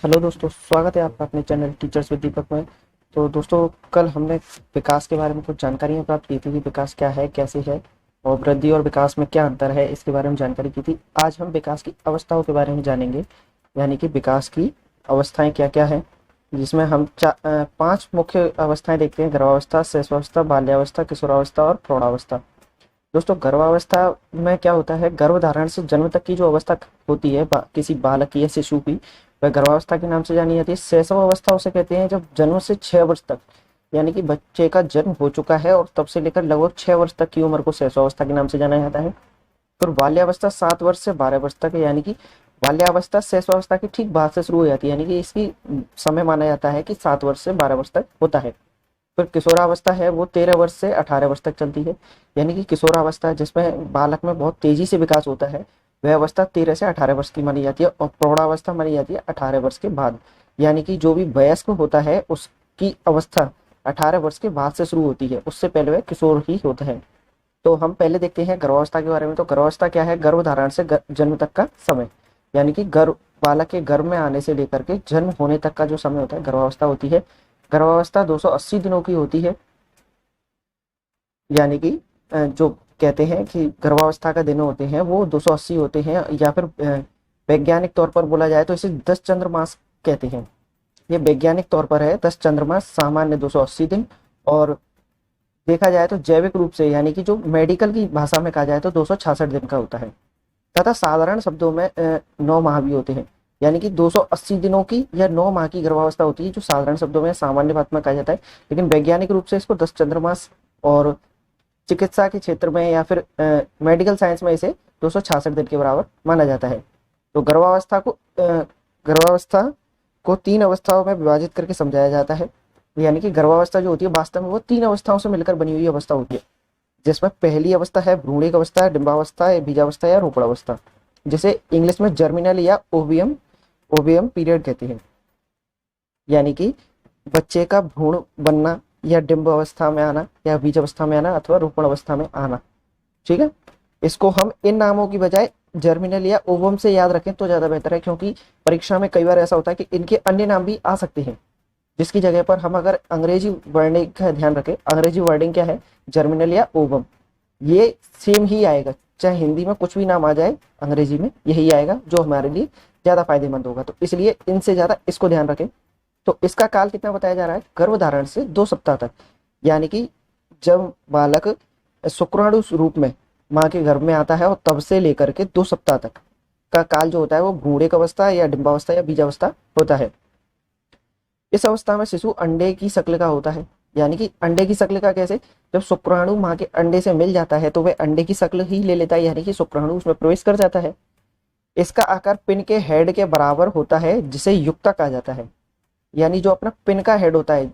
Hello दोस्तों, स्वागत है आपका अपने चैनल टीचर्स विद दीपक में। तो दोस्तों, कल हमने विकास के बारे में कुछ जानकारियाँ प्राप्त की थी कि विकास क्या है, कैसे है और वृद्धि और विकास में क्या अंतर है, इसके बारे में जानकारी की थी। आज हम विकास की अवस्थाओं के बारे में जानेंगे, यानी कि विकास की अवस्थाएं क्या क्या है, जिसमें हम 5 मुख्य अवस्थाएं देखते हैं: गर्भावस्था, शैशवावस्था, बाल्यावस्था, किशोरावस्था और प्रौढ़ावस्था। दोस्तों, गर्भावस्था में क्या होता है? गर्भधारण से जन्म तक की जो अवस्था होती है किसी बालक की या शिशु की, वह गर्भावस्था के नाम से जानी जाती है। शैशव अवस्था उसे कहते हैं जब जन्म से 6 वर्ष तक, यानी कि बच्चे का जन्म हो चुका है और तब से लेकर लगभग 6 वर्ष तक की उम्र को शैशव अवस्था के नाम से जाना जाता है। फिर बाल्यावस्था 7 वर्ष से 12 वर्ष तक है, यानी कि बाल्यावस्था शैशवावस्था की ठीक बाद से शुरू हो जाती है, यानी कि इसकी समय माना जाता है कि 7 वर्ष से 12 वर्ष तक होता है। फिर किशोरावस्था है, वो 13 वर्ष से 18 वर्ष तक चलती है, यानी कि किशोरावस्था जिसमें बालक में बहुत तेजी से विकास होता है, वह अवस्था 13 से 18 वर्ष की मानी जाती है। और प्रौढ़ावस्था मानी जाती है 18 वर्ष के बाद, यानी कि जो भी वयस्क होता है उसकी अवस्था 18 वर्ष के बाद से शुरू होती है, उससे पहले वह किशोर ही होता है। तो हम पहले देखते हैं गर्भावस्था के बारे में। तो गर्भावस्था क्या है? गर्भधारण से जन्म तक का समय, यानी कि गर्भ बालक के गर्भ में आने से लेकर के जन्म होने तक का जो समय होता है, गर्भावस्था होती है। गर्भावस्था 280 दिनों की होती है, यानी कि जो कहते हैं कि गर्भावस्था का दिन होते हैं वो 280 होते हैं, या फिर वैज्ञानिक तौर पर बोला जाए तो इसे 10 चंद्रमास कहते हैं। ये वैज्ञानिक तौर पर है 10 चंद्रमास, सामान्य 280 दिन। और देखा जाए तो जैविक रूप से, यानी कि जो मेडिकल की भाषा में कहा जाए तो 266 दिन का होता है। तथा साधारण शब्दों में 9 माह भी होते हैं, यानी कि 280 दिनों की या 9 माह की गर्भावस्था होती है, जो साधारण शब्दों में सामान्य बात में कहा जाता है। लेकिन वैज्ञानिक रूप से इसको 10 चंद्रमास और चिकित्सा के क्षेत्र में या फिर मेडिकल साइंस में इसे 266 दिन के बराबर माना जाता है। तो गर्भावस्था को 3 अवस्थाओं में विभाजित करके समझाया जाता है, यानी कि गर्भावस्था जो होती है वास्तव में वो 3 अवस्थाओं से मिलकर बनी हुई अवस्था होती है, जिसमें पहली अवस्था है भ्रूणिक अवस्था, डिंबावस्था, बीजावस्था या रोपणावस्था, जिसे इंग्लिश में जर्मिनल या ओवियम ओवियम पीरियड कहते हैं, यानी कि बच्चे का भ्रूण बनना या डिंब अवस्था में आना या बीज अवस्था में आना अथवा रोपण अवस्था में आना। ठीक है, इसको हम इन नामों की बजाय जर्मिनल या ओवम से याद रखें तो ज्यादा बेहतर है, क्योंकि परीक्षा में कई बार ऐसा होता है कि इनके अन्य नाम भी आ सकते हैं, जिसकी जगह पर हम अगर अंग्रेजी वर्डिंग का ध्यान रखें। अंग्रेजी वर्डिंग क्या है? जर्मिनल या ओवम। ये सेम ही आएगा, चाहे हिंदी में कुछ भी नाम आ जाए, अंग्रेजी में यही आएगा जो हमारे लिए ज्यादा फायदेमंद होगा। तो इसलिए इनसे ज्यादा इसको ध्यान रखें। तो इसका काल कितना बताया जा रहा है? गर्भधारण से 2 सप्ताह तक, यानी कि जब बालक शुक्राणु रूप में माँ के गर्भ में आता है और तब से लेकर के 2 सप्ताह तक का काल जो होता है वो भ्रूणिक अवस्था या डिंबावस्था या बीजावस्था होता है। इस अवस्था में शिशु अंडे की शक्ल का होता है, यानी कि अंडे की शक्ल का कैसे? जब शुक्राणु माँ के अंडे से मिल जाता है तो वह अंडे की शक्ल ही ले लेता है, यानी कि शुक्राणु उसमें प्रवेश कर जाता है। इसका आकार पिन के हेड के बराबर होता है, जिसे युक्ता कहा जाता है, यानी जो अपना पिन का हेड होता है,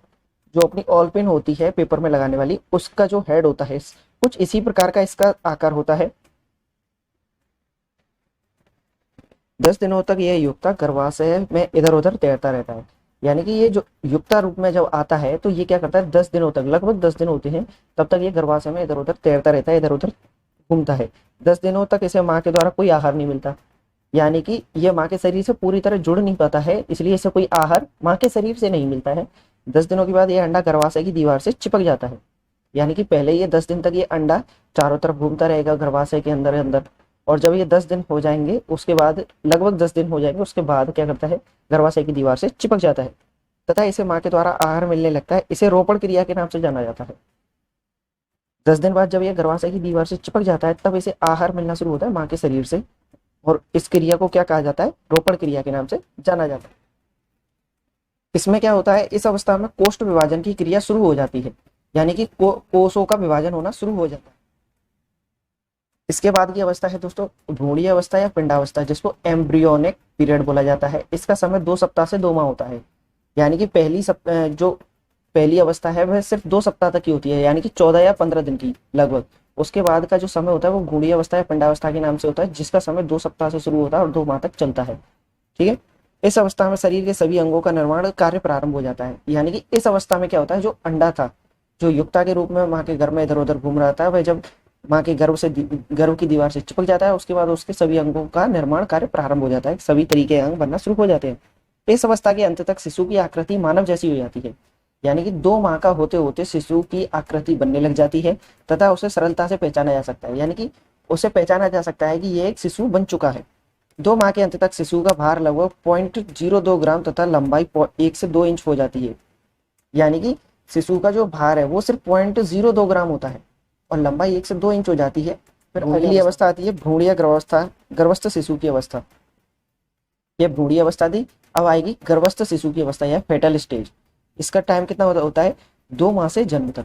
जो अपनी ऑल पिन होती है पेपर में लगाने वाली, उसका जो हेड होता है कुछ इसी प्रकार का इसका आकार होता है। 10 दिनों तक यह युक्ता गर्भाशय में इधर उधर तैरता रहता है, यानी कि ये जो युक्ता रूप में जब आता है तो ये क्या करता है? 10 दिनों तक, लगभग 10 दिन होते हैं, तब तक ये गर्भाशय में इधर उधर तैरता रहता है, इधर उधर घूमता है। 10 दिनों तक इसे माँ के द्वारा कोई आहार नहीं मिलता, यानी कि ये माँ के शरीर से पूरी तरह जुड़ नहीं पाता है, इसलिए इसे कोई आहार माँ के शरीर से नहीं मिलता है। 10 दिनों के बाद ये अंडा गर्भाशय की दीवार से चिपक जाता है, यानी कि पहले ये 10 दिन तक ये अंडा चारों तरफ घूमता रहेगा गर्भाशय के अंदर अंदर, और जब ये 10 दिन हो जाएंगे, उसके बाद लगभग 10 दिन हो जाएंगे, उसके बाद क्या करता है? गर्भाशय की दीवार से चिपक जाता है तथा इसे माँ के द्वारा आहार मिलने लगता है। इसे रोपण क्रिया के नाम से जाना जाता है। 10 दिन बाद जब यह गर्भाशय की दीवार से चिपक जाता है तब इसे आहार मिलना शुरू होता है माँ के शरीर से, और इस क्रिया को क्या कहा जाता है? रोपण क्रिया के नाम से जाना जाता है। इसमें क्या होता है? इस अवस्था में कोष्ठ विभाजन की क्रिया शुरू हो जाती है, यानी कि कोषों का विभाजन होना शुरू हो जाता है। इसके बाद की अवस्था है दोस्तों भ्रूणीय अवस्था या पिंडावस्था, जिसको एम्ब्रियोनिक पीरियड बोला जाता है। इसका समय 2 सप्ताह से 2 माह होता है, यानी कि जो पहली अवस्था है वह सिर्फ 2 सप्ताह तक की होती है, यानी कि 14 या 15 दिन की लगभग। उसके बाद का जो समय होता है वो भ्रूणीय अवस्था या पिंडावस्था के नाम से होता है, जिसका समय 2 सप्ताह से शुरू होता है और 2 माह तक चलता है। ठीक है, इस अवस्था में शरीर के सभी अंगों का निर्माण कार्य प्रारंभ हो जाता है, यानी कि इस अवस्था में क्या होता है? जो अंडा था, जो युक्ता के रूप में माँ के गर्भ में इधर उधर घूम रहा था, वह जब माँ के गर्भ की दीवार से चिपक जाता है, उसके बाद उसके सभी अंगों का निर्माण कार्य प्रारंभ हो जाता है, सभी तरीके अंग बनना शुरू हो जाते हैं। इस अवस्था के अंत तक शिशु की आकृति मानव जैसी हो जाती है, यानी कि 2 माह का होते होते शिशु की आकृति बनने लग जाती है तथा उसे सरलता से पहचाना जा सकता है, यानी कि उसे पहचाना जा सकता है कि ये एक शिशु बन चुका है। 2 माह के अंत तक शिशु का भार लगभग 0.02 ग्राम तथा लंबाई 1 से 2 इंच हो जाती है, यानी कि शिशु का जो भार है वो सिर्फ 0.02 ग्राम होता है और लंबाई 1 से 2 इंच हो जाती है। फिर अगली अवस्था आती है भ्रूणीय गर्भावस्था, गर्भस्थ शिशु की अवस्था। ये भ्रूणीय अवस्था थी, अब आएगी गर्भस्थ शिशु की अवस्था या फेटल स्टेज। इसका टाइम कितना होता है? 2 माह से जन्म तक।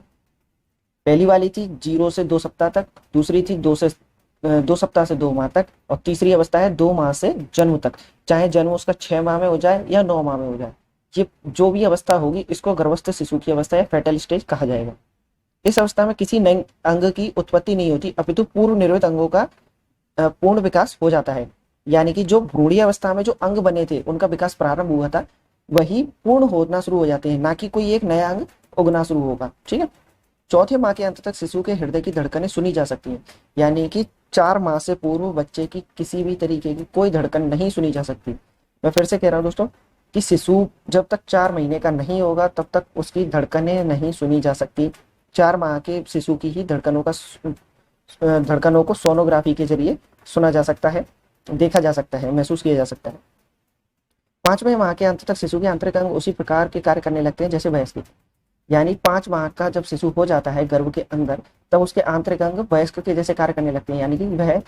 पहली वाली थी 0 से 2 सप्ताह तक, दूसरी थी 2 सप्ताह से 2 माह तक, और तीसरी अवस्था है 2 माह से जन्म तक। चाहे जन्म उसका 6 माह में हो जाए या 9 माह में हो जाए, ये जो भी अवस्था होगी इसको गर्भस्थ शिशु की अवस्था या फेटल स्टेज कहा जाएगा। इस अवस्था में किसी नए अंग की उत्पत्ति नहीं होती, अपितु पूर्व निर्मित अंगों का पूर्ण विकास हो जाता है, यानी कि जो भ्रूणीय अवस्था में जो अंग बने थे उनका विकास प्रारंभ हुआ था वही पूर्ण होना शुरू हो जाते हैं, ना कि कोई एक नया अंग उगना शुरू होगा। ठीक है। चौथे माह के अंत तक शिशु के हृदय की धड़कनें सुनी जा सकती हैं, यानी कि 4 माह से पूर्व बच्चे की किसी भी तरीके की कोई धड़कन नहीं सुनी जा सकती। मैं फिर से कह रहा हूँ दोस्तों कि शिशु जब तक 4 महीने का नहीं होगा तब तक उसकी धड़कनें नहीं सुनी जा सकती। 4 माह के शिशु की ही धड़कनों को सोनोग्राफी के जरिए सुना जा सकता है, देखा जा सकता है, महसूस किया जा सकता है। 5वें माह के अंत तक शिशु के आंतरिक अंग उसी प्रकार के कार्य करने लगते हैं जैसे वयस्क के, यानी 5 माह का जब शिशु हो जाता है गर्भ के अंदर तब उसके आंतरिक अंग वयस्क के जैसे कार्य करने लगते हैं, यानी कि वह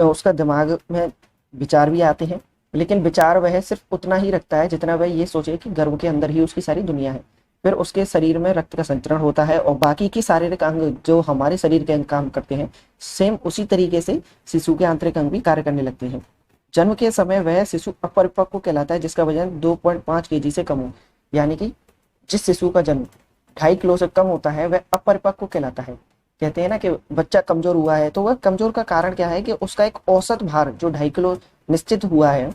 उसका दिमाग में विचार भी आते हैं, लेकिन विचार वह सिर्फ उतना ही रखता है जितना वह ये सोचे कि गर्भ के अंदर ही उसकी सारी दुनिया है। फिर उसके शरीर में रक्त का संचरण होता है और बाकी की शारीरिक अंग जो हमारे शरीर के अंग काम करते हैं सेम उसी तरीके से शिशु के आंतरिक अंग भी कार्य करने लगते हैं। जन्म के समय वह शिशु अपरिपक्व कहलाता है जिसका वजन 2.5 केजी से कम हो, यानी कि जिस शिशु का जन्म 2.5 किलो से कम होता है वह अपरिपक्व कहलाता है। कहते हैं ना कि बच्चा कमजोर हुआ है, तो वह कमजोर का कारण क्या है कि उसका एक औसत भार जो 2.5 किलो निश्चित हुआ है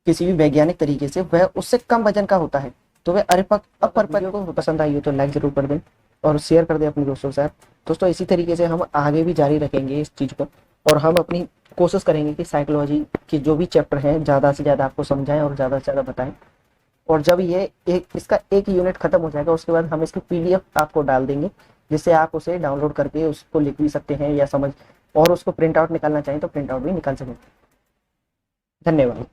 किसी भी वैज्ञानिक तरीके से वह उससे कम वजन का होता है, तो वह अपरिपक्व को पसंद आई हो तो लाइक जरूर कर दें और शेयर कर दें अपने दोस्तों के साथ। दोस्तों इसी तरीके से हम आगे भी जारी रखेंगे इस चीज़ को और हम अपनी कोशिश करेंगे कि साइकोलॉजी के जो भी चैप्टर हैं ज़्यादा से ज़्यादा आपको समझाएं और ज़्यादा से ज़्यादा बताएं। और जब ये इसका एक यूनिट खत्म हो जाएगा उसके बाद हम इसकी PDF आपको डाल देंगे, जिससे आप उसे डाउनलोड करके उसको लिख भी सकते हैं या समझ और उसको प्रिंट आउट निकालना चाहें तो प्रिंट आउट भी निकाल सकें। धन्यवाद।